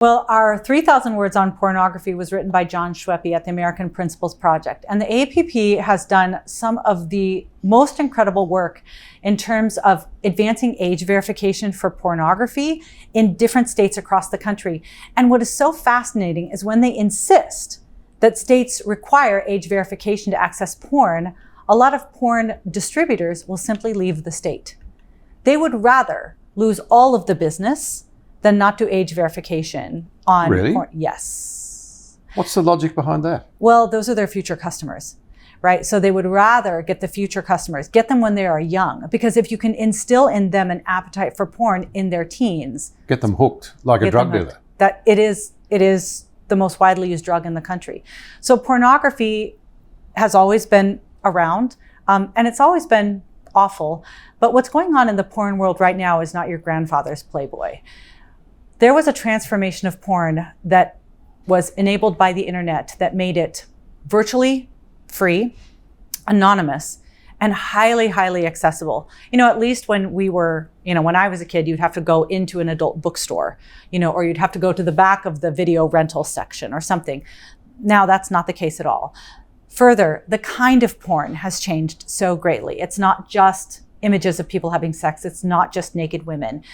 Well, our 3,000 Words on Pornography was written by John Schweppe at the American Principles Project. And the APP has done some of the most incredible work in terms of advancing age verification for pornography in different states across the country. And what is so fascinating is when they insist that states require age verification to access porn, a lot of porn distributors will simply leave the state. They would rather lose all of the business than not do age verification on Really? porn. Yes. What's the logic behind that? Well, those are their future customers, right? So they would rather get the future customers, get them when they are young, because if you can instill in them an appetite for porn in their teens, Get them hooked like a drug dealer. that it is the most widely used drug in the country. So pornography has always been around, and it's always been awful. But what's going on in the porn world right now is not your grandfather's Playboy. There was a transformation of porn that was enabled by the internet that made it virtually free, anonymous, and highly, highly accessible. At least when we were, when I was a kid, you'd have to go into an adult bookstore, or you'd have to go to the back of the video rental section or something. Now that's not the case at all. Further, the kind of porn has changed so greatly. It's not just images of people having sex. It's not just naked women.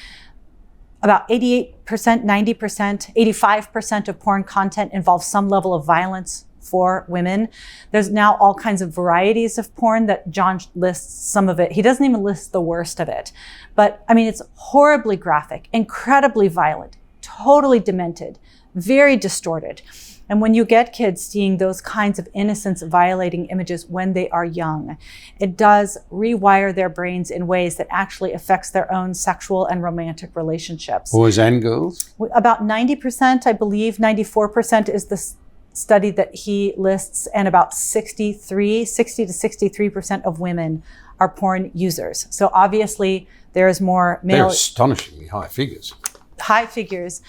About 88%, 90%, 85% of porn content involves some level of violence for women. There's now all kinds of varieties of porn that John lists some of it. He doesn't even list the worst of it. But it's horribly graphic, incredibly violent, totally demented, very distorted. And when you get kids seeing those kinds of innocence violating images when they are young, it does rewire their brains in ways that actually affects their own sexual and romantic relationships. Boys and girls? About 90%, I believe, 94% is the study that he lists, and about 60 to 63% of women are porn users. So obviously there is more male. They're astonishingly high figures. High figures.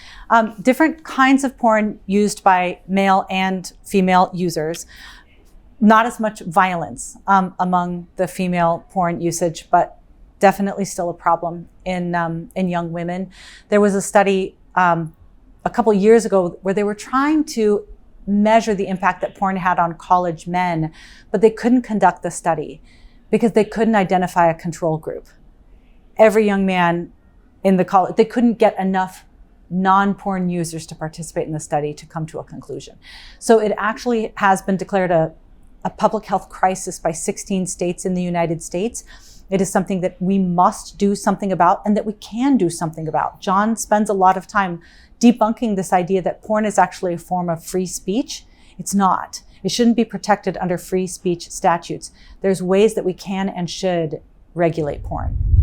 Different kinds of porn used by male and female users. Not as much violence among the female porn usage, but definitely still a problem in young women. There was a study a couple years ago where they were trying to measure the impact that porn had on college men, but they couldn't conduct the study because they couldn't identify a control group. Every young man in the college, they couldn't get enough non-porn users to participate in the study to come to a conclusion. So it actually has been declared a public health crisis by 16 states in the United States. It is something that we must do something about and that we can do something about. John spends a lot of time debunking this idea that porn is actually a form of free speech. It's not. It shouldn't be protected under free speech statutes. There's ways that we can and should regulate porn.